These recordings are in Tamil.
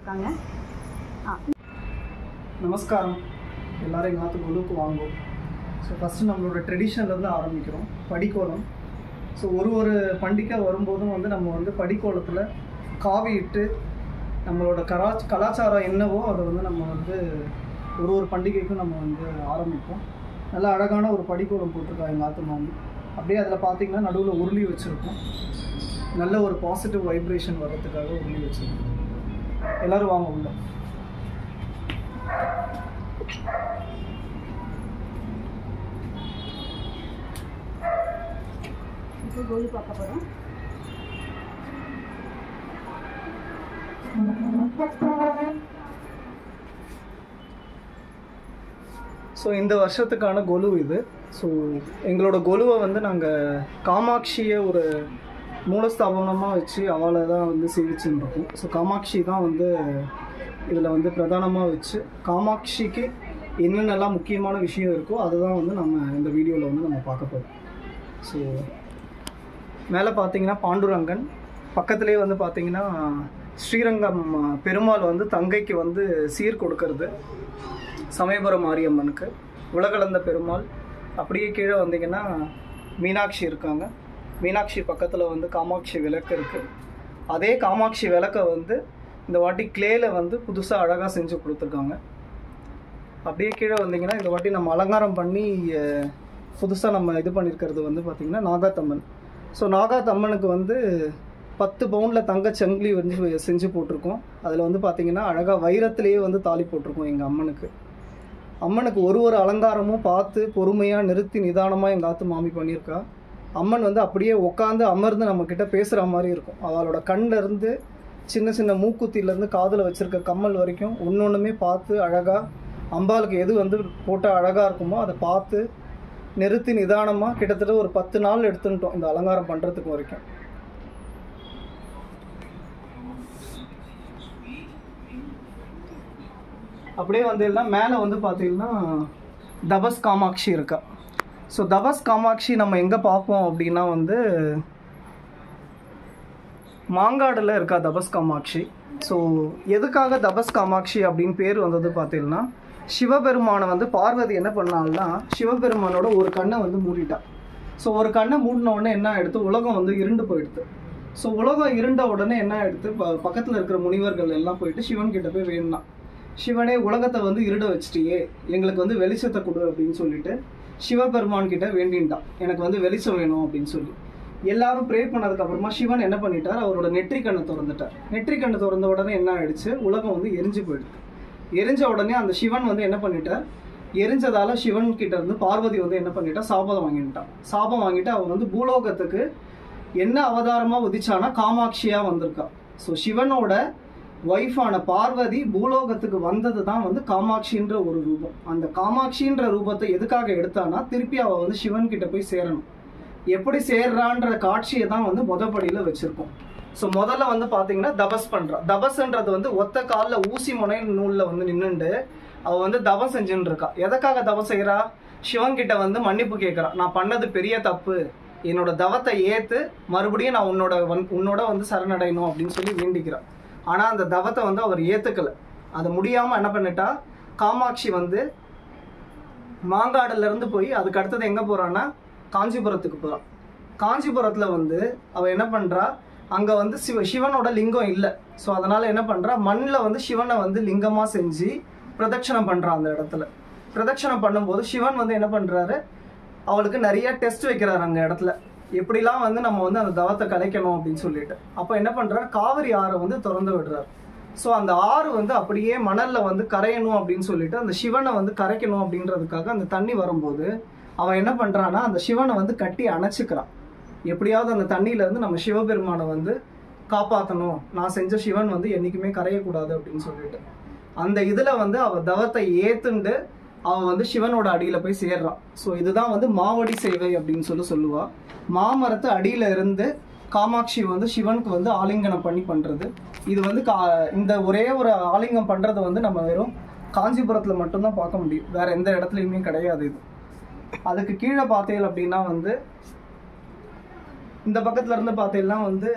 இருக்காங்க. நமஸ்காரம். எல்லாரும் எங்கள் குழுவுக்கு வாங்கும். ஸோ ஃபஸ்ட்டு நம்மளோட ட்ரெடிஷன்லேருந்து ஆரம்பிக்கிறோம். படிக்கோலம். ஸோ ஒரு பண்டிகை வரும்போதும் வந்து நம்ம வந்து படிக்கோலத்தில் காவி இட்டு நம்மளோட கலாச்சாரம் என்னவோ அதை வந்து நம்ம வந்து ஒரு பண்டிகைக்கும் நம்ம வந்து ஆரம்பிப்போம். நல்லா அழகான ஒரு படிக்கோலம் போட்டிருக்கா எங்கள் ஆத்து மாமி. அப்படியே அதில் பார்த்திங்கன்னா நடுவில் உருளி வச்சுருக்கோம். நல்ல ஒரு பாசிட்டிவ் வைப்ரேஷன் வர்றதுக்காக உருளி வச்சுருக்கோம். எல்லோரும் வாங்க உள்ள. இப்போ கோலி பார்க்க போகிறோம். ஸோ இந்த வருஷத்துக்கான கொலு இது. ஸோ எங்களோட கொலுவை வந்து நாங்கள் காமாட்சியை ஒரு மூலஸ்தாபனமாக வச்சு அவளை தான் வந்து சேவிச்சுன்னு இருக்கோம். ஸோ காமாட்சி தான் வந்து இதில் வந்து பிரதானமாக வச்சு காமாட்சிக்கு என்னென்னலாம் முக்கியமான விஷயம் இருக்கோ அதை தான் வந்து நம்ம இந்த வீடியோவில் வந்து நம்ம பார்க்க போகிறோம். ஸோ மேலே பார்த்தீங்கன்னா பாண்டுரங்கன், பக்கத்துலேயே வந்து பார்த்திங்கன்னா ஸ்ரீரங்கம் பெருமாள் வந்து தங்கைக்கு வந்து சீர் கொடுக்கறது, சமயபுரம் மாரியம்மனுக்கு உலகளந்த பெருமாள். அப்படியே கீழே வந்தீங்கன்னா மீனாட்சி இருக்காங்க. மீனாட்சி பக்கத்தில் வந்து காமாட்சி விளக்கு இருக்குது. அதே காமாட்சி விளக்கை வந்து இந்த வாட்டி கிளேயில் வந்து புதுசாக அழகாக செஞ்சு கொடுத்துருக்காங்க. அப்படியே கீழே வந்தீங்கன்னா இந்த வாட்டி நம்ம அலங்காரம் பண்ணி புதுசாக நம்ம இது பண்ணியிருக்கிறது வந்து பார்த்திங்கன்னா நாகாத்தம்மன். ஸோ நாகாத்தம்மனுக்கு வந்து 10 பவுனில் தங்கச்சங்கிலி வந்து செஞ்சு போட்டிருக்கோம். அதில் வந்து பார்த்திங்கன்னா அழகாக வைரத்திலேயே வந்து தாலி போட்டிருக்கோம் எங்கள் அம்மனுக்கு. அம்மனுக்கு ஒரு அலங்காரமும் பார்த்து பொறுமையாக நிறுத்தி நிதானமாக எங்கள் ஆத்து மாமி பண்ணியிருக்கா. அம்மன் வந்து அப்படியே உட்காந்து அமர்ந்து நம்மக்கிட்ட பேசுகிற மாதிரி இருக்கும். அவளோட கண்ணிலேருந்து சின்ன சின்ன மூக்குத்திலேருந்து காதில் வச்சுருக்க கம்மல் வரைக்கும் ஒன்றுமே பார்த்து அழகாக அம்பாளுக்கு எது வந்து போட்டால் அழகாக இருக்குமோ அதை பார்த்து நிறுத்தி நிதானமாக கிட்டத்தட்ட ஒரு 10 நாள் எடுத்துட்டோம் இந்த அலங்காரம் பண்ணுறதுக்கு வரைக்கும். அப்படியே வந்து மேலே வந்து பார்த்தீங்கன்னா தபஸ் காமாட்சி இருக்கா. ஸோ தபஸ் காமாட்சி நம்ம எங்கே பார்ப்போம் அப்படின்னா வந்து மாங்காடில் இருக்கா தபஸ் காமாட்சி. ஸோ எதுக்காக தபஸ் காமாட்சி அப்படின்னு பேர் வந்தது பார்த்தீங்கன்னா, சிவபெருமானை வந்து பார்வதி என்ன பண்ணாங்கன்னா சிவபெருமானோட ஒரு கண்ணை வந்து மூடிட்டா. ஸோ ஒரு கண்ணை மூடின உடனே என்ன ஆகிடுது, உலகம் வந்து இருண்டு போயிடுது. ஸோ உலகம் இருண்ட உடனே என்ன ஆகிடுது, பக்கத்தில் இருக்கிற முனிவர்கள் எல்லாம் போயிட்டு சிவன் கிட்ட போய் வேணும்னா, சிவனே உலகத்தை வந்து இருட வச்சுட்டியே, எங்களுக்கு வந்து வெளிச்சத்தை கொடு அப்படின்னு சொல்லிட்டு சிவபெருமான் கிட்ட வேண்டின்ட்டான், எனக்கு வந்து வெளிச்சம் வேணும் அப்படின்னு சொல்லி. எல்லாரும் ப்ரே பண்ணதுக்கப்புறமா சிவன் என்ன பண்ணிட்டார், அவரோட நெற்றிக்கண்ணை திறந்துட்டார். நெற்றிக்கண்ணை திறந்த உடனே என்ன ஆயிடுச்சு, உலகம் வந்து எரிஞ்சு போயிடுது. எரிஞ்ச உடனே அந்த சிவன் வந்து என்ன பண்ணிட்டார், எரிஞ்சதால சிவன் கிட்ட இருந்து பார்வதி வந்து என்ன பண்ணிட்டா, சாபம் வாங்கிட்டான். சாபம் வாங்கிட்டு அவன் வந்து பூலோகத்துக்கு என்ன அவதாரமாக உதிச்சானா காமாட்சியா வந்திருக்கா. ஸோ சிவனோட ஒய்ஃபான பார்வதி பூலோகத்துக்கு வந்தது தான் வந்து காமாட்சின்ற ஒரு ரூபம். அந்த காமாட்சின்ற ரூபத்தை எதுக்காக எடுத்தானா, திருப்பி அவள் வந்து சிவன் கிட்ட போய் சேரணும். எப்படி சேர்றான்ற காட்சியை தான் வந்து முதப்படியில் வச்சிருக்கோம். ஸோ முதல்ல வந்து பார்த்தீங்கன்னா தபஸ் பண்ணுறா. தபஸ்ன்றது வந்து ஒத்த காலில் ஊசி முனை நூலில் வந்து நின்றுண்டு அவள் வந்து தபம் செஞ்சுன்னு இருக்கா. எதுக்காக தபம் செய்கிறா, சிவன் கிட்ட வந்து மன்னிப்பு கேட்குறா. நான் பண்ணது பெரிய தப்பு, என்னோட தவத்தை ஏற்று மறுபடியும் நான் உன்னோட வந்து சரணடையணும் அப்படின்னு சொல்லி வேண்டிக்கிறான். ஆனால் அந்த தவத்தை வந்து அவர் ஏற்றுக்கலை. அதை முடியாமல் என்ன பண்ணிட்டா, காமாட்சி வந்து மாங்காடுலேருந்து போய் அதுக்கு அடுத்தது எங்கே போகிறான்னா காஞ்சிபுரத்துக்கு போகிறான். காஞ்சிபுரத்தில் வந்து அவள் என்ன பண்ணுறா, அங்கே வந்து சிவனோட லிங்கம் இல்லை. ஸோ அதனால் என்ன பண்ணுறா, மண்ணில் வந்து சிவனை வந்து லிங்கமாக செஞ்சு பிரதட்சணம் பண்ணுறான். அந்த இடத்துல பிரதட்சணம் பண்ணும்போது சிவன் வந்து என்ன பண்ணுறாரு, அவளுக்கு நிறைய டெஸ்ட் வைக்கிறாரு அங்கே இடத்துல, எப்படிலாம் வந்து நம்ம வந்து அந்த தவத்தை கலைக்கணும் அப்படின்னு சொல்லிட்டு. அப்போ என்ன பண்ணுறாரு, காவிரி ஆறை வந்து திறந்து விடுறாரு. ஸோ அந்த ஆறு வந்து அப்படியே மணலில் வந்து கரையணும் அப்படின்னு சொல்லிட்டு அந்த சிவனை வந்து கரைக்கணும் அப்படின்றதுக்காக அந்த தண்ணி வரும்போது அவன் என்ன பண்ணுறான்னா அந்த சிவனை வந்து கட்டி அணைச்சிக்கிறான். எப்படியாவது அந்த தண்ணியிலேருந்து நம்ம சிவபெருமானை வந்து காப்பாற்றணும், நான் செஞ்ச சிவன் வந்து என்றைக்குமே கரையக்கூடாது அப்படின்னு சொல்லிட்டு அந்த இதில் வந்து அவள் தவத்தை ஏற்றுண்டு அவன் வந்து சிவனோட அடியில் போய் சேர்றான். ஸோ இதுதான் வந்து மாவடி சேவை அப்படின்னு சொல்லுவாள். மாமரத்து அடியில் இருந்து காமாட்சி வந்து சிவனுக்கு வந்து ஆலிங்கனம் பண்ணி பண்ணுறது. இது வந்து இந்த ஒரே ஒரு ஆலிங்கம் பண்ணுறது வந்து நம்ம வெறும் காஞ்சிபுரத்தில் மட்டும்தான் பார்க்க முடியும், வேறு எந்த இடத்துலையுமே கிடையாது இது. அதுக்கு கீழே பார்த்தீங்க அப்படின்னா வந்து இந்த பக்கத்தில் இருந்து பார்த்தீங்கன்னா வந்து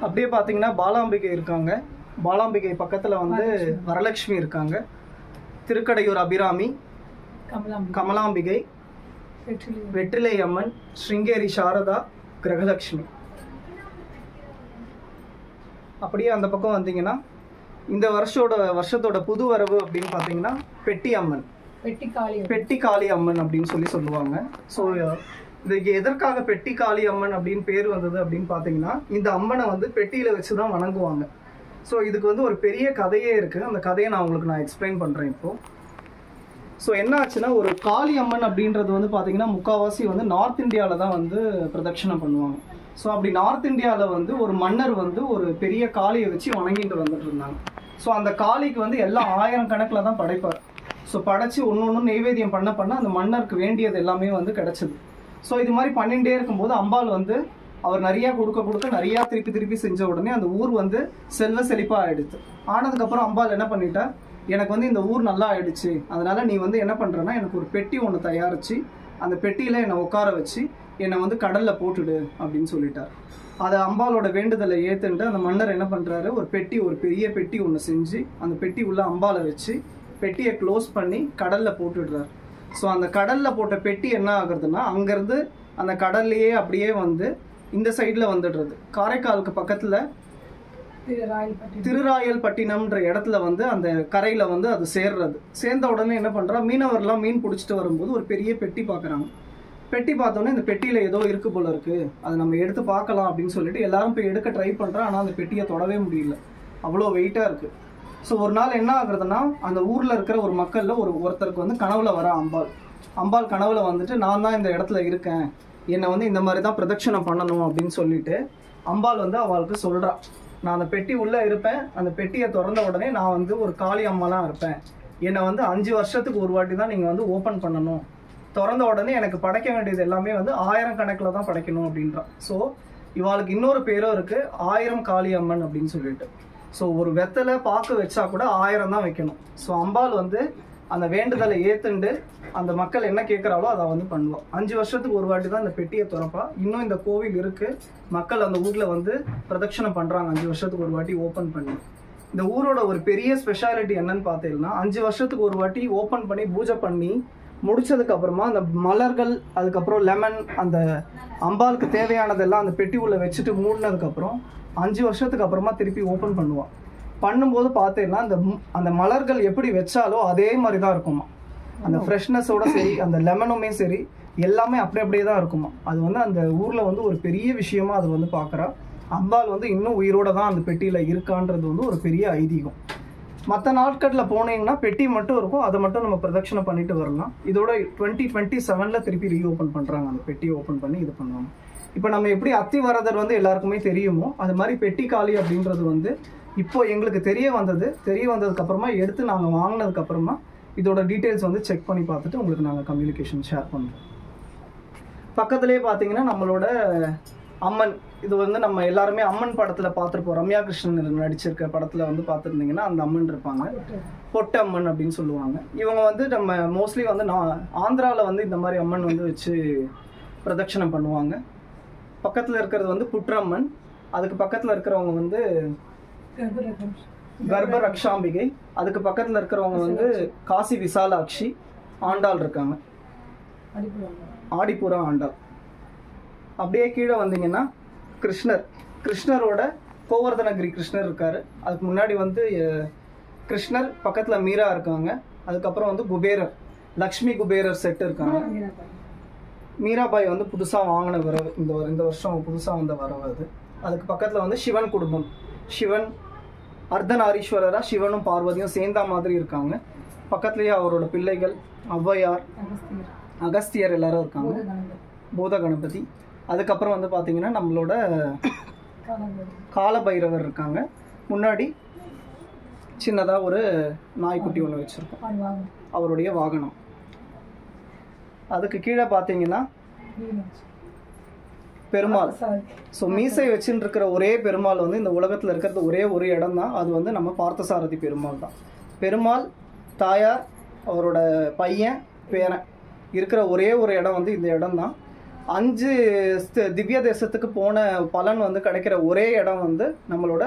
அப்படியே பார்த்தீங்கன்னா பாலாம்பிகை இருக்காங்க. பாலாம்பிகை பக்கத்தில் வந்து வரலட்சுமி இருக்காங்க. திருக்கடையூர் அபிராமி, கமலாம்பிகை, வெற்றிலை அம்மன், ஸ்ருங்கேரி சாரதா, கிரகலட்சுமி. அப்படியே அந்த பக்கம் வந்தீங்கன்னா இந்த வருஷத்தோட புது வரவு அப்படின்னு பார்த்தீங்கன்னா பெட்டி அம்மன், பெட்டி காளி அம்மன் அப்படின்னு சொல்லுவாங்க. ஸோ இதுக்கு எதற்காக பெட்டி காளி அம்மன் அப்படின்னு பேர் வந்தது அப்படின்னு பார்த்தீங்கன்னா இந்த அம்மனை வந்து பெட்டியில் வச்சு தான் வணங்குவாங்க. ஸோ இதுக்கு வந்து ஒரு பெரிய கதையே இருக்குது. அந்த கதையை நான் எக்ஸ்பிளைன் பண்ணுறேன் இப்போது. ஸோ என்ன ஆச்சுன்னா, ஒரு காளி அம்மன் அப்படின்றது வந்து பார்த்தீங்கன்னா முக்கால்வாசி வந்து நார்த் இந்தியாவில் தான் வந்து பிரதட்சணம் பண்ணுவாங்க. ஸோ அப்படி நார்த் இந்தியாவில் வந்து ஒரு மன்னர் வந்து ஒரு பெரிய காளியை வச்சு வணங்கிட்டு வந்துட்டு இருந்தாங்க. ஸோ அந்த காளிக்கு வந்து எல்லாம் 1000 கணக்கில் தான் படைப்பார். ஸோ படைச்சு ஒன்று நெய்வேத்தியம் பண்ண அந்த மன்னருக்கு வேண்டியது எல்லாமே வந்து கிடச்சிது. ஸோ இது மாதிரி பண்ணிகிட்டே இருக்கும்போது அம்பாள் வந்து அவர் நிறையா கொடுக்க நிறையா திருப்பி செஞ்ச உடனே அந்த ஊர் வந்து செல்வ செழிப்பாக ஆயிடுச்சு. ஆனதுக்கப்புறம் அம்பாள் என்ன பண்ணிட்டா, எனக்கு வந்து இந்த ஊர் நல்லா ஆயிடுச்சு, அதனால நீ வந்து என்ன பண்ணுறேன்னா எனக்கு ஒரு பெட்டி ஒன்று தயாரித்து அந்த பெட்டியில் என்னை உட்கார வச்சு என்னை வந்து கடலில் போட்டுடு அப்படின்னு சொல்லிட்டார். அதை அம்பாளோட வேண்டுதலை ஏற்றுன்ட்டு அந்த மன்னர் என்ன பண்ணுறாரு, ஒரு பெரிய பெட்டி ஒன்று செஞ்சு அந்த பெட்டி உள்ள அம்பாளை வச்சு பெட்டியை க்ளோஸ் பண்ணி கடலில் போட்டுடுறாரு. ஸோ அந்த கடலில் போட்ட பெட்டி என்ன ஆகுறதுன்னா அங்கேருந்து அந்த கடல்லையே அப்படியே வந்து இந்த சைடில் வந்துடுறது. காரைக்காலுக்கு பக்கத்தில் திருராயல்பட்டினம்ன்ற இடத்துல வந்து அந்த கரையில் வந்து அது சேர்ந்த உடனே என்ன பண்ணுறா, மீனவர்லாம் மீன் பிடிச்சிட்டு வரும்போது ஒரு பெரிய பெட்டி பார்க்குறாங்க. பெட்டி பார்த்தோன்னே இந்த பெட்டியில் ஏதோ இருக்கு போல இருக்கு, அதை நம்ம எடுத்து பார்க்கலாம் அப்படின்னு சொல்லிட்டு எல்லாரும் போய் எடுக்க ட்ரை பண்ணுறோம். ஆனால் அந்த பெட்டியை தொடவே முடியல, அவ்வளோ வெயிட்டாக இருக்குது. ஸோ ஒரு நாள் என்ன ஆகுறதுன்னா, அந்த ஊரில் இருக்கிற ஒரு மக்களில் ஒருத்தருக்கு வந்து கனவுல வர அம்பாள் கனவுல வந்துட்டு நான் தான் இந்த இடத்துல இருக்கேன், என்னை வந்து இந்த மாதிரி தான் பிரதட்சணம் பண்ணணும் அப்படின்னு சொல்லிட்டு அம்பாள் வந்து அவளுக்கு சொல்கிறா, நான் அந்த பெட்டி உள்ளே இருப்பேன், அந்த பெட்டியை திறந்த உடனே நான் வந்து ஒரு காளி அம்மாலாம் இருப்பேன், என்னை வந்து 5 வருஷத்துக்கு ஒரு வாட்டி தான் நீங்கள் வந்து ஓப்பன் பண்ணணும், திறந்த உடனே எனக்கு படைக்க வேண்டியது எல்லாமே வந்து 1000 கணக்கில் தான் படைக்கணும் அப்படின்றான். ஸோ இவாளுக்கு இன்னொரு பேரும் இருக்குது, 1000 காளி அம்மன் அப்படின்னு சொல்லிட்டு. ஸோ ஒரு வெத்தலை பாக்கு வச்சா கூட 1000 தான் வைக்கணும். ஸோ அம்பாள் வந்து அந்த வேண்டுதலை ஏற்றுண்டு அந்த மக்கள் என்ன கேட்குறாளோ அதை வந்து பண்ணுவாள். 5 வருஷத்துக்கு ஒரு வாட்டி தான் இந்த பெட்டியை திறப்பா. இன்னும் இந்த கோவில் இருக்குது, மக்கள் அந்த ஊரில் வந்து பிரதட்சணம் பண்ணுறாங்க 5 வருஷத்துக்கு ஒரு வாட்டி ஓப்பன் பண்ணி. இந்த ஊரோட ஒரு பெரிய ஸ்பெஷாலிட்டி என்னன்னு பார்த்தீங்கன்னா, 5 வருஷத்துக்கு ஒரு வாட்டி ஓப்பன் பண்ணி பூஜை பண்ணி முடிச்சதுக்கு அப்புறமா அந்த மலர்கள், அதுக்கப்புறம் லெமன், அந்த அம்பாளுக்கு தேவையானதெல்லாம் அந்த பெட்டி உள்ள வச்சுட்டு மூடினதுக்கப்புறம் 5 வருஷத்துக்கு அப்புறமா திருப்பி ஓப்பன் பண்ணுவான். பண்ணும்போது பார்த்தீங்கன்னா அந்த மலர்கள் எப்படி வச்சாலோ அதே மாதிரி தான் இருக்குமா. அந்த ஃப்ரெஷ்னஸோட சரி, அந்த லெமனுமே சரி, எல்லாமே அப்படியே தான் இருக்குமா. அது வந்து அந்த ஊரில் வந்து ஒரு பெரிய விஷயமா அது வந்து பார்க்குறா. அம்பாள் வந்து இன்னும் உயிரோட தான் அந்த பெட்டியில் இருக்கான்றது வந்து ஒரு பெரிய ஐதீகம். மற்ற நாட்களில் போனீங்கன்னா பெட்டி மட்டும் இருக்கும், அதை மட்டும் நம்ம பிரதட்சணை பண்ணிட்டு வரலாம். இதோட 2027 திருப்பி ரீஓப்பன் பண்ணுறாங்க, அந்த பெட்டியை ஓப்பன் பண்ணி இது பண்ணுவாங்க. இப்போ நம்ம எப்படி அத்திவரதர் வந்து எல்லாருக்குமே தெரியுமோ, அது மாதிரி பெட்டி காளி அப்படின்றது வந்து இப்போ எங்களுக்கு தெரிய வந்ததுக்கப்புறமா எடுத்து நாங்கள் வாங்கினதுக்கப்புறமா இதோட டீட்டெயில்ஸ் வந்து செக் பண்ணி பார்த்துட்டு உங்களுக்கு நாங்கள் கம்யூனிகேஷன் ஷேர் பண்ணுறோம். பக்கத்துலேயே பார்த்தீங்கன்னா நம்மளோட அம்மன், இது வந்து நம்ம எல்லாருமே அம்மன் படத்தில் பார்த்துருப்போம். ரம்யா கிருஷ்ணன் நடிச்சிருக்க படத்தில் வந்து பார்த்துருந்தீங்கன்னா அந்த அம்மன் இருப்பாங்க, பொட்டு அம்மன் அப்படின்னு சொல்லுவாங்க. இவங்க வந்து நம்ம மோஸ்ட்லி வந்து ஆந்திராவில் வந்து இந்த மாதிரி அம்மன் வந்து வச்சு பிரதட்சணம் பண்ணுவாங்க. பக்கத்தில் இருக்கிறது வந்து புற்றம்மன், அதுக்கு பக்கத்தில் இருக்கிறவங்க வந்து கர்ப்ப ரக்ஷாம்பிகை, அதுக்கு பக்கத்தில் இருக்கிறவங்க வந்து காசி விசாலாட்சி ஆண்டாள் இருக்காங்க, ஆடிப்புறா ஆண்டாள். அப்படியே கீழே வந்தீங்கன்னா கிருஷ்ணரோட கோவர்தனகிரி கிருஷ்ணர் இருக்காரு. அதுக்கு முன்னாடி வந்து கிருஷ்ணர் பக்கத்தில் மீரா இருக்காங்க. அதுக்கப்புறம் வந்து குபேரர், லக்ஷ்மி குபேரர் செட் இருக்காங்க. மீராபாய் வந்து புதுசாக வாங்கின வரவு, இந்த வருஷம் புதுசாக வந்த வரவு அது. அதுக்கு பக்கத்தில் வந்து சிவன் குடும்பம், சிவன் அர்த்தநாரீஸ்வரராக சிவனும் பார்வதியும் சேர்ந்தா மாதிரி இருக்காங்க. பக்கத்துலேயே அவரோட பிள்ளைகள் ஔவையார், அகஸ்தியர் எல்லாரும் இருக்காங்க, பூத கணபதி. அதுக்கப்புறம் வந்து பார்த்தீங்கன்னா நம்மளோட காலபைரவர் இருக்காங்க. முன்னாடி சின்னதாக ஒரு நாய்க்குட்டி ஒன்று வச்சுருக்கோம், அவருடைய வாகனம். அதுக்கு கீழே பார்த்தீங்கன்னா பெருமாள். ஸோ மீசை வச்சுட்டு இருக்கிற ஒரே பெருமாள் வந்து இந்த உலகத்தில் இருக்கிறது ஒரே ஒரு இடம் தான், அது வந்து நம்ம பார்த்தசாரதி பெருமாள் தான். பெருமாள், தாயார், அவரோட பையன், பேரன் இருக்கிற ஒரே ஒரு இடம் வந்து இந்த இடம் தான். 5 திவ்ய தேசத்துக்கு போன பலன் வந்து கிடைக்கிற ஒரே இடம் வந்து நம்மளோட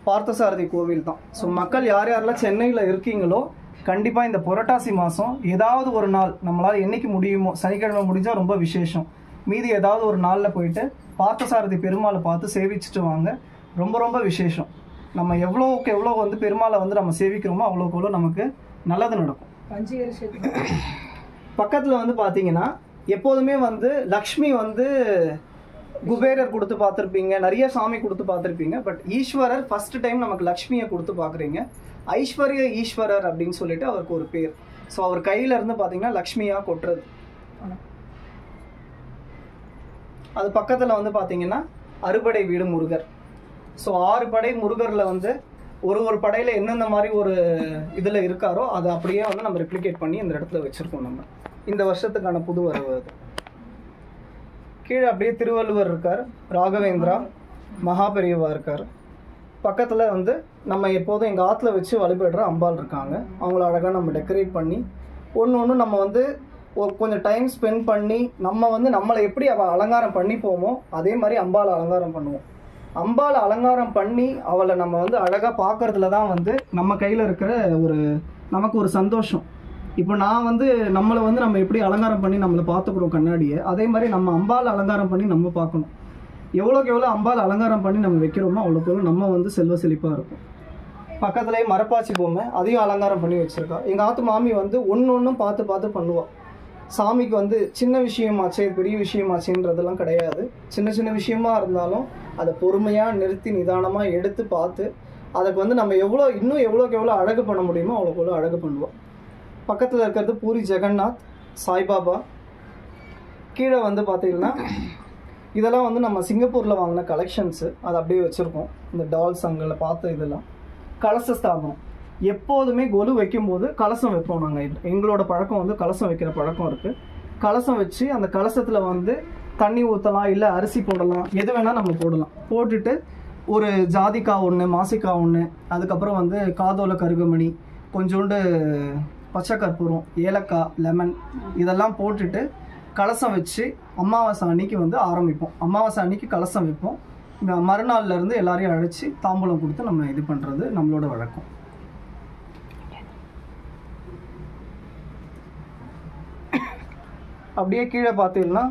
பார்த்தசாரதி கோவில் தான். ஸோ மக்கள் யார் யாரெல்லாம் சென்னையில் இருக்கீங்களோ கண்டிப்பாக இந்த புரட்டாசி மாதம் ஏதாவது ஒரு நாள் நம்மளால் என்னைக்கு முடியுமோ, சனிக்கிழமை முடிஞ்சால் ரொம்ப விசேஷம், மீதி ஏதாவது ஒரு நாளில் போயிட்டு பார்த்தசாரதி பெருமாளை பார்த்து சேவிச்சுட்டு வாங்க. ரொம்ப ரொம்ப விசேஷம். நம்ம எவ்வளோக்கு எவ்வளோ வந்து பெருமாளை வந்து நம்ம சேவிக்கிறோமோ அவ்வளோக்கு எவ்வளோ நமக்கு நல்லது நடக்கும். பக்கத்தில் வந்து பார்த்தீங்கன்னா எப்போதுமே வந்து லக்ஷ்மி வந்து குபேரர் கொடுத்து பார்த்துருப்பீங்க, நிறைய சாமி கொடுத்து பார்த்துருப்பீங்க. பட் ஈஸ்வரர் ஃபர்ஸ்ட் டைம் நமக்கு லக்ஷ்மியை கொடுத்து பார்க்குறீங்க. ஐஸ்வர்ய ஈஸ்வரர் அப்படின்னு சொல்லிட்டு அவருக்கு ஒரு பேர். ஸோ அவர் கையில இருந்து பார்த்தீங்கன்னா லக்ஷ்மியாக கொட்டுறது. அது பக்கத்தில் வந்து பார்த்தீங்கன்னா அறுபடை வீடு முருகர். ஸோ 6 படை முருகரில் வந்து ஒரு படையில் என்னென்ன மாதிரி ஒரு இதில் இருக்காரோ அதை அப்படியே வந்து நம்ம ரெப்ளிகேட் பண்ணி இந்த இடத்துல வச்சுருக்கோம். நம்ம இந்த வருஷத்துக்கான புது வரவு அது. கீழே அப்படியே திருவள்ளுவர் இருக்கார், ராகவேந்திரா, மகாபெரியவா இருக்கார். பக்கத்தில் வந்து நம்ம எப்போதும் எங்கள் ஆற்றுல வச்சு வழிபடுற அம்பாள் இருக்காங்க. அவங்கள அழகாக நம்ம டெக்கரேட் பண்ணி ஒன்று நம்ம வந்து கொஞ்சம் டைம் ஸ்பெண்ட் பண்ணி நம்ம வந்து நம்மளை எப்படி அவள் அலங்காரம் பண்ணிப்போமோ அதே மாதிரி அம்பாளை அலங்காரம் பண்ணுவோம். அம்பாளை அலங்காரம் பண்ணி அவளை நம்ம வந்து அழகாக பார்க்கறதுல தான் வந்து நம்ம கையில் இருக்கிற நமக்கு ஒரு சந்தோஷம். இப்போ நான் வந்து நம்மளை வந்து நம்ம எப்படி அலங்காரம் பண்ணி நம்மளை பார்த்துக்குறோம் கண்ணாடியை, அதே மாதிரி நம்ம அம்பாளை அலங்காரம் பண்ணி நம்ம பார்க்கணும். எவ்வளோக்கு எவ்வளோ அம்பாளை அலங்காரம் பண்ணி நம்ம வைக்கிறோமோ அவ்வளோக்கு எவ்வளோ நம்ம வந்து செல்வ செழிப்பாக இருக்கும். பக்கத்துலேயே மரப்பாச்சி பொம்மை, அதையும் அலங்காரம் பண்ணி வச்சுருக்கா. எங்கள் ஆத்து மாமி வந்து ஒன்றும் பார்த்து பண்ணுவாள். சாமிக்கு வந்து சின்ன விஷயமாச்சே பெரிய விஷயமாச்சேன்றதெல்லாம் கிடையாது. சின்ன விஷயமா இருந்தாலும் அதை பொறுமையாக நிறுத்தி நிதானமாக எடுத்து பார்த்து அதுக்கு வந்து நம்ம இன்னும் எவ்வளோக்கு எவ்வளோ அழகு பண்ண முடியுமோ அவ்வளோக்கு எவ்வளோ அழகு பண்ணுவோம். பக்கத்தில் இருக்கிறது பூரி ஜெகநாத், சாய்பாபா. கீழே வந்து பார்த்தீங்கன்னா இதெல்லாம் வந்து நம்ம சிங்கப்பூரில் வாங்கின கலெக்ஷன்ஸு, அதை அப்படியே வச்சுருக்கோம். இந்த டால்ஸ் அங்கே பார்த்த இதெல்லாம் கலச ஸ்தாபனம். எப்போதுமே கொலு வைக்கும்போது கலசம் வைப்போம். நாங்கள் எங்களோட பழக்கம் வந்து கலசம் வைக்கிற பழக்கம் இருக்குது. கலசம் வச்சு அந்த கலசத்தில் வந்து தண்ணி ஊற்றலாம், இல்லை அரிசி போடலாம், எது வேணால் நம்ம போடலாம். போட்டுட்டு ஒரு ஜாதிக்காய் ஒன்று, மாசிக்காய் ஒன்று, அதுக்கப்புறம் வந்து காதோல கருகமணி, கொஞ்சோண்டு பச்சை கற்பூரம், ஏலக்காய், லெமன் இதெல்லாம் போட்டுட்டு கலசம் வச்சு அமாவாசை அன்னைக்கு வந்து ஆரம்பிப்போம். அமாவாசை அன்னைக்கு கலசம் வைப்போம். மறுநாள்லேருந்து எல்லாரையும் அழைச்சி தாம்பூலம் கொடுத்து நம்ம இது பண்ணுறது நம்மளோட வழக்கம். அப்படியே கீழே பார்த்தீங்கன்னா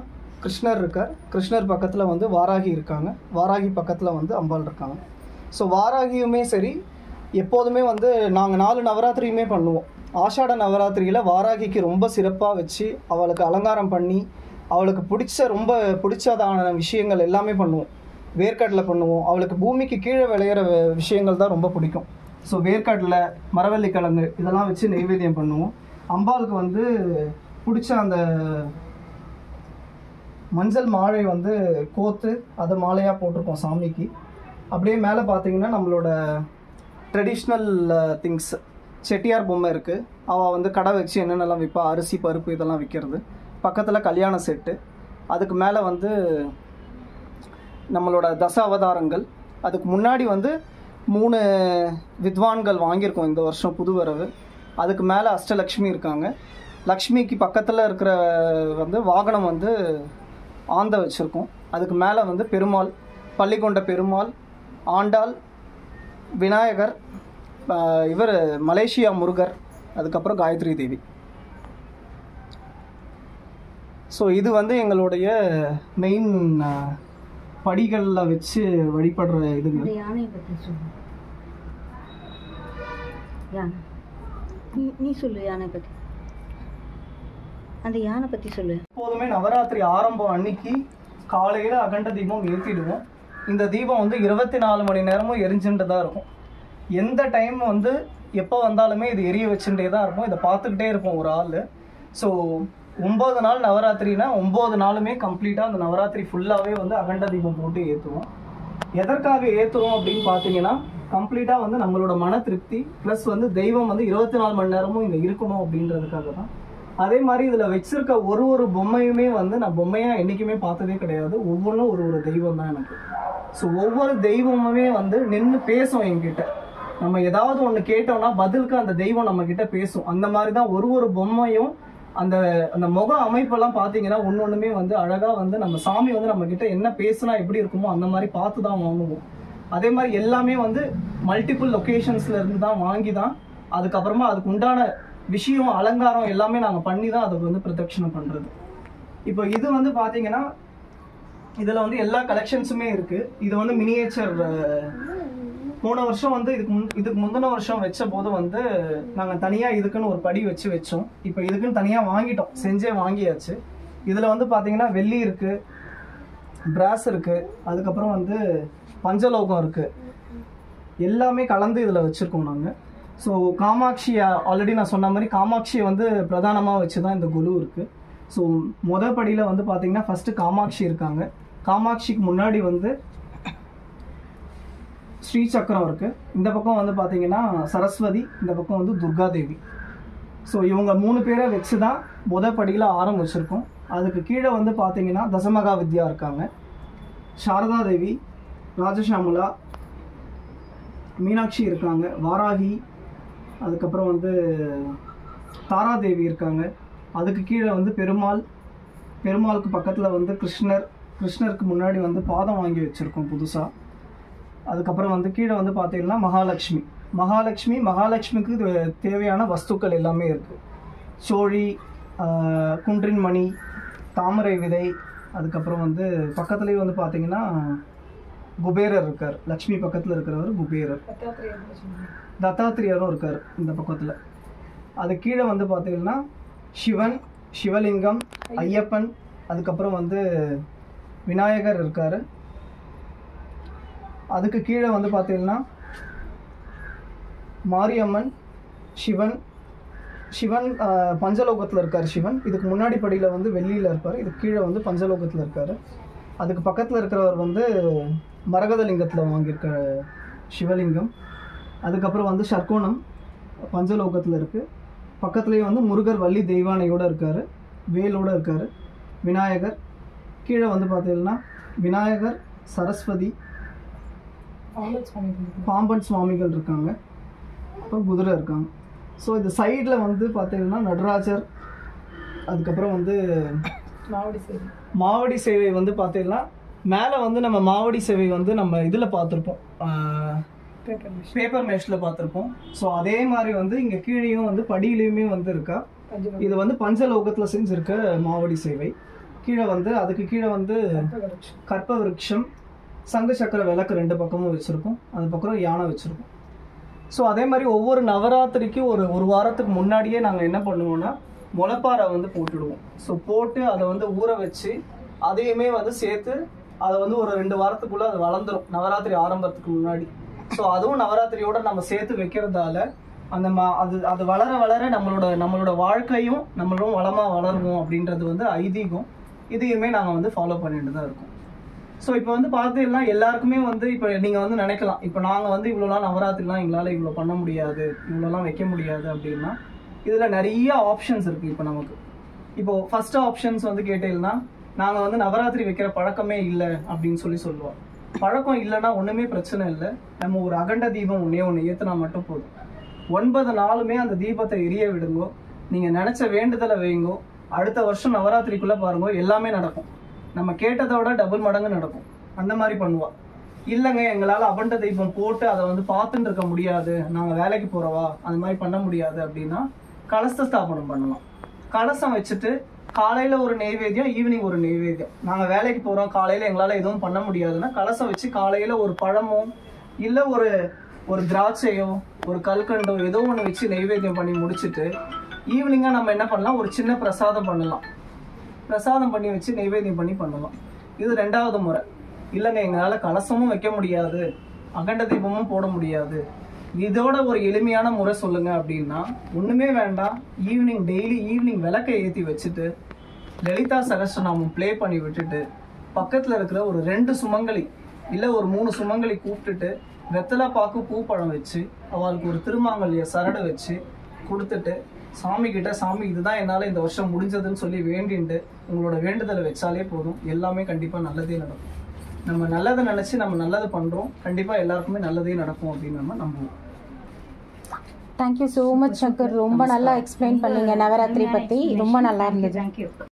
கிருஷ்ணர் இருக்கார். கிருஷ்ணர் பக்கத்தில் வந்து வாராகி இருக்காங்க. வாராகி பக்கத்தில் வந்து அம்பாள் இருக்காங்க. ஸோ வாராகியுமே சரி, எப்போதுமே வந்து நாங்கள் 4 நவராத்திரியுமே பண்ணுவோம். ஆஷாட நவராத்திரியில் வாராகிக்கு ரொம்ப சிறப்பாக வச்சு அவளுக்கு அலங்காரம் பண்ணி அவளுக்கு ரொம்ப பிடிச்சதான விஷயங்கள் எல்லாமே பண்ணுவோம். வேர்க்கடலை பண்ணுவோம். அவளுக்கு பூமிக்கு கீழே விளையிற விஷயங்கள் தான் ரொம்ப பிடிக்கும். ஸோ வேர்க்கடலை, மரவள்ளிக்கிழங்கு இதெல்லாம் வச்சு நெய்வேத்தியம் பண்ணுவோம். அம்பாளுக்கு வந்து பிடிச்ச அந்த மஞ்சள் மாலை வந்து கோத்து அதை மாலையாக போட்டிருக்கோம் சாமிக்கு. அப்படியே மேலே பார்த்தீங்கன்னா நம்மளோட ட்ரெடிஷ்னல் திங்ஸ், செட்டியார் பொம்மை இருக்குது. அவள் வந்து கடை வச்சு என்னென்னலாம் விற்பா, அரிசி பருப்பு இதெல்லாம் விற்கிறது. பக்கத்தில் கல்யாண செட்டு, அதுக்கு மேலே வந்து நம்மளோட தச அவதாரங்கள். அதுக்கு முன்னாடி வந்து 3 வித்வான்கள் வாங்கியிருக்கோம் இந்த வருஷம் புது வரவு. அதுக்கு மேலே அஷ்டலக்ஷ்மி இருக்காங்க. லக்ஷ்மிக்கு பக்கத்தில் இருக்கிற வந்து வாகனம் வந்து ஆந்த வச்சுருக்கோம். அதுக்கு மேலே வந்து பெருமாள், பள்ளிக்கொண்ட பெருமாள், ஆண்டாள், விநாயகர், இவர் மலேசியா முருகர், அதுக்கப்புறம் காயத்ரி தேவி. ஸோ இது வந்து எங்களுடைய மெயின் படிகளில் வச்சு வழிபடுற இதுங்க. யானையை பற்றி சொல்லு. யானை நீ சொல்லு. யானை பற்றி, அந்த யானை பற்றி சொல்லு. எப்போதுமே நவராத்திரி ஆரம்பம் அன்னைக்கு காலையில் அகண்ட தீபம் ஏற்றிடுவோம். இந்த தீபம் வந்து 24 மணி நேரமும் எரிஞ்சுட்டு தான் இருக்கும். எந்த டைம் வந்து எப்போ வந்தாலுமே இது எரிய வச்சுட்டே தான் இருக்கும். இதை பார்த்துக்கிட்டே இருப்போம் ஒரு ஆள். ஸோ 9 நாள் நவராத்திரினா 9 நாளுமே கம்ப்ளீட்டாக அந்த நவராத்திரி ஃபுல்லாகவே வந்து அகண்ட தீபம் போட்டு ஏற்றுவோம். எதற்காக ஏற்றுவோம் அப்படின்னு பார்த்தீங்கன்னா, கம்ப்ளீட்டாக வந்து நம்மளோட மன திருப்தி ப்ளஸ் வந்து தெய்வம் வந்து 24 மணி நேரமும் இங்கே இருக்கணும் அப்படின்றதுக்காக தான். அதே மாதிரி இதில் வச்சிருக்க ஒரு பொம்மையுமே வந்து நான் பொம்மையாக என்றைக்குமே பார்த்ததே கிடையாது. ஒவ்வொன்றும் ஒரு தெய்வம் தான் எனக்கு. ஸோ ஒவ்வொரு தெய்வமுமே வந்து நின்று பேசும் என்கிட்ட. நம்ம ஏதாவது ஒன்று கேட்டோம்னா பதிலுக்கு அந்த தெய்வம் நம்மக்கிட்ட பேசும். அந்த மாதிரி தான் ஒரு பொம்மையும் அந்த அந்த முக அமைப்பெல்லாம் பார்த்தீங்கன்னா ஒன்னொன்றுமே வந்து அழகாக வந்து நம்ம சாமி வந்து நம்ம கிட்ட என்ன பேசுனா எப்படி இருக்குமோ அந்த மாதிரி பார்த்து தான் வாங்குவோம். அதே மாதிரி எல்லாமே வந்து மல்டிபிள் லொக்கேஷன்ஸ்ல இருந்து தான் வாங்கி தான் அதுக்கப்புறமா அதுக்கு உண்டான விஷயம் அலங்காரம் எல்லாமே நாங்கள் பண்ணி தான் அதுக்கு வந்து பிரதட்சணம் பண்ணுறது. இப்போ இது வந்து பார்த்தீங்கன்னா இதில் வந்து எல்லா கலெக்ஷன்ஸுமே இருக்குது. இது வந்து மினியேச்சர். போன வருஷம் வந்து இதுக்கு முந்தின வருஷம் வச்ச போது வந்து நாங்கள் தனியாக இதுக்குன்னு ஒரு படி வச்சோம். இப்போ இதுக்குன்னு தனியாக வாங்கிட்டோம், செஞ்சே வாங்கியாச்சு. இதில் வந்து பார்த்தீங்கன்னா வெள்ளி இருக்குது, பிராஸ் இருக்குது, அதுக்கப்புறம் வந்து பஞ்சலோகம் இருக்குது, எல்லாமே கலந்து இதில் வச்சுருக்கோம் நாங்கள். ஸோ காமாட்சியை ஆல்ரெடி நான் சொன்ன மாதிரி காமாட்சியை வந்து பிரதானமாக வச்சு தான் இந்த குழு இருக்குது. ஸோ மொதல் படியில் வந்து பார்த்தீங்கன்னா ஃபஸ்ட்டு காமாட்சி இருக்காங்க. காமாட்சிக்கு முன்னாடி வந்து ஸ்ரீ சக்கரம் இருக்குது. இந்த பக்கம் வந்து பார்த்தீங்கன்னா சரஸ்வதி, இந்த பக்கம் வந்து துர்காதேவி. ஸோ இவங்க 3 பேரை வச்சு தான் மொதல் படியில் ஆரம்பிச்சிருக்கோம். அதுக்கு கீழே வந்து பார்த்தீங்கன்னா தசமகா வித்யா இருக்காங்க, சாரதா தேவி, ராஜசாமுலா, மீனாட்சி இருக்காங்க, வாராகி, அதுக்கப்புறம் வந்து தாராதேவி இருக்காங்க. அதுக்கு கீழே வந்து பெருமாளுக்கு பக்கத்தில் வந்து கிருஷ்ணருக்கு முன்னாடி வந்து பாதம் வாங்கி வச்சுருக்கோம் புதுசாக. அதுக்கப்புறம் வந்து கீழே வந்து பார்த்தீங்கன்னா மகாலட்சுமிக்கு தேவையான வஸ்துக்கள் எல்லாமே இருக்குது. சோழி, குன்றின் மணி, தாமரை விதை, அதுக்கப்புறம் வந்து பக்கத்துலேயே வந்து பார்த்தீங்கன்னா குபேரர் இருக்கார். லக்ஷ்மி பக்கத்தில் இருக்கிறவர் குபேரர். தத்தாத்திரியரும் இருக்கார் இந்த பக்கத்தில். அது கீழே வந்து பார்த்தீங்கன்னா சிவன், சிவலிங்கம், ஐயப்பன், அதுக்கப்புறம் வந்து விநாயகர் இருக்கார். அதுக்கு கீழே வந்து பார்த்தீங்கன்னா மாரியம்மன், சிவன் பஞ்சலோகத்தில் இருக்கார். சிவன் இதுக்கு முன்னாடி படியில் வந்து வெள்ளியில் இருப்பார், இதுக்கு கீழே வந்து பஞ்சலோகத்தில் இருக்கார். அதுக்கு பக்கத்தில் இருக்கிறவர் வந்து மரகதலிங்கத்தில் வாங்கியிருக்க சிவலிங்கம். அதுக்கப்புறம் வந்து சர்க்கோணம் பஞ்சலோகத்தில் இருக்குது. பக்கத்துலேயே வந்து முருகர் வள்ளி தெய்வானையோடு இருக்கார், வேலோடு இருக்கார். விநாயகர் கீழே வந்து பார்த்தீங்கன்னா விநாயகர், சரஸ்வதி, பாம்பன் சுவாமிகள் இருக்காங்க, அப்புறம் குதிரை இருக்காங்க. ஸோ இந்த சைடில் வந்து பார்த்தீங்கன்னா நடராஜர், அதுக்கப்புறம் வந்து மாவடி சேவை வந்து பார்த்தீங்கன்னா மேலே வந்து நம்ம மாவடி சேவை வந்து நம்ம இதில் பார்த்துருப்போம், பேப்பர் மேஷில் பார்த்துருப்போம். ஸோ அதே மாதிரி வந்து இங்கே கீழேயும் வந்து படியிலையுமே வந்து இருக்கா. இது வந்து பஞ்சலோகத்தில் செஞ்சுருக்க மாவடி சேவை. கீழே வந்து அதுக்கு கீழே வந்து கற்ப விருட்சம், சங்கு சக்கர விளக்கு 2 பக்கமும் வச்சுருக்கோம், அது பக்கம் யானை வச்சுருக்கோம். ஸோ அதே மாதிரி ஒவ்வொரு நவராத்திரிக்கு ஒரு வாரத்துக்கு முன்னாடியே நாங்கள் என்ன பண்ணுவோம்னா முளைப்பாறை வந்து போட்டுடுவோம். ஸோ போட்டு அதை வந்து ஊற வச்சு அதையுமே வந்து சேர்த்து அதை வந்து ஒரு 2 வாரத்துக்குள்ளே அது வளர்ந்துடும் நவராத்திரி ஆரம்பத்துக்கு முன்னாடி. ஸோ அதுவும் நவராத்திரியோட நம்ம சேர்த்து வைக்கிறதால அந்த அது வளர வளர நம்மளோட வாழ்க்கையும் நம்மளும் வளமாக வளருவோம் அப்படின்றது வந்து ஐதீகம். இதையுமே நாங்கள் வந்து ஃபாலோ பண்ணிட்டு தான் இருக்கோம். ஸோ இப்போ வந்து பார்த்தீங்கன்னா எல்லாருக்குமே வந்து இப்போ நீங்கள் வந்து நினைக்கலாம், இப்போ நாங்கள் வந்து இவ்வளோலாம் நவராத்திரிலாம் எங்களால் இவ்வளோ பண்ண முடியாது, இவ்வளோலாம் வைக்க முடியாது அப்படின்னா இதில் நிறைய ஆப்ஷன்ஸ் இருக்குது. இப்போ நமக்கு இப்போது ஃபஸ்ட்டு ஆப்ஷன்ஸ் வந்து கேட்டீங்கன்னா நாங்கள் வந்து நவராத்திரி வைக்கிற பழக்கமே இல்லை அப்படின்னு சொல்லுவோம். பழக்கம் இல்லைன்னா ஒன்றுமே பிரச்சனை இல்லை. நம்ம ஒரு அகண்ட தீபம் ஒன்று ஏற்றினா மட்டும் போதும். 9 நாளுமே அந்த தீபத்தை எரிய விடுங்கோ, நீங்கள் நினச்ச வேண்டுதலை வைங்கோ. அடுத்த வருஷம் நவராத்திரிக்குள்ளே பாருங்கோ எல்லாமே நடக்கும். நம்ம கேட்டதை விட டபுள் மடங்கு நடக்கும். அந்த மாதிரி பண்ணுவா. இல்லைங்க எங்களால் அகண்ட தீபம் போட்டு அதை வந்து பார்த்துட்டு இருக்க முடியாது, நாங்கள் வேலைக்கு போகிறவா, அது மாதிரி பண்ண முடியாது அப்படின்னா கலச ஸ்தாபனம் பண்ணலாம். கலசம் வச்சுட்டு காலையில் ஒரு நெய்வேத்தியம், ஈவினிங் ஒரு நெய்வேத்தியம். நாங்கள் வேலைக்கு போகிறோம், காலையில் எங்களால் எதுவும் பண்ண முடியாதுன்னா கலசம் வச்சு காலையில் ஒரு பழமோ இல்லை ஒரு திராட்சையோ ஒரு கல்கண்டோ ஏதோ ஒன்று வச்சு நெய்வேத்தியம் பண்ணி முடிச்சுட்டு ஈவினிங்காக நம்ம என்ன பண்ணலாம், ஒரு சின்ன பிரசாதம் பண்ணலாம். பிரசாதம் பண்ணி வச்சு நெய்வேத்தியம் பண்ணலாம். இது 2வது முறை. இல்லைங்க எங்களால் கலசமும் வைக்க முடியாது, அகண்ட தீபமும் போட முடியாது, இதோட ஒரு எளிமையான முறை சொல்லுங்க அப்படின்னா ஒன்றுமே வேண்டாம். டெய்லி ஈவினிங் விளக்கை ஏற்றி வச்சுட்டு லலிதா சகஸ்ரநாமம் ப்ளே பண்ணி விட்டுட்டு பக்கத்தில் இருக்கிற ஒரு 2 சுமங்கலி இல்லை ஒரு 3 சுமங்கலி கூப்பிட்டுட்டு வெத்தலை பாக்கு பூப்பழம் வச்சு அவளுக்கு ஒரு திருமாங்கல்ய சரடு வச்சு கொடுத்துட்டு சாமி கிட்ட, சாமி இதுதான் என்னால் இந்த வருஷம் முடிஞ்சதுன்னு சொல்லி வேண்டிட்டு உங்களோட வேண்டுதலை வச்சாலே போதும். எல்லாமே கண்டிப்பாக நல்லதே நடக்கும். நம்ம நல்லதை நினச்சி நம்ம நல்லது பண்ணுறோம், கண்டிப்பாக எல்லாருக்குமே நல்லதே நடக்கும் அப்படின்னு நம்ம நம்புவோம். Thank you so much Shankar. ரொம்ப நல்லா எக்ஸ்பிளைன் பண்ணீங்க நவராத்திரி பற்றி. ரொம்ப நல்லா இருந்தது. தேங்க்யூ.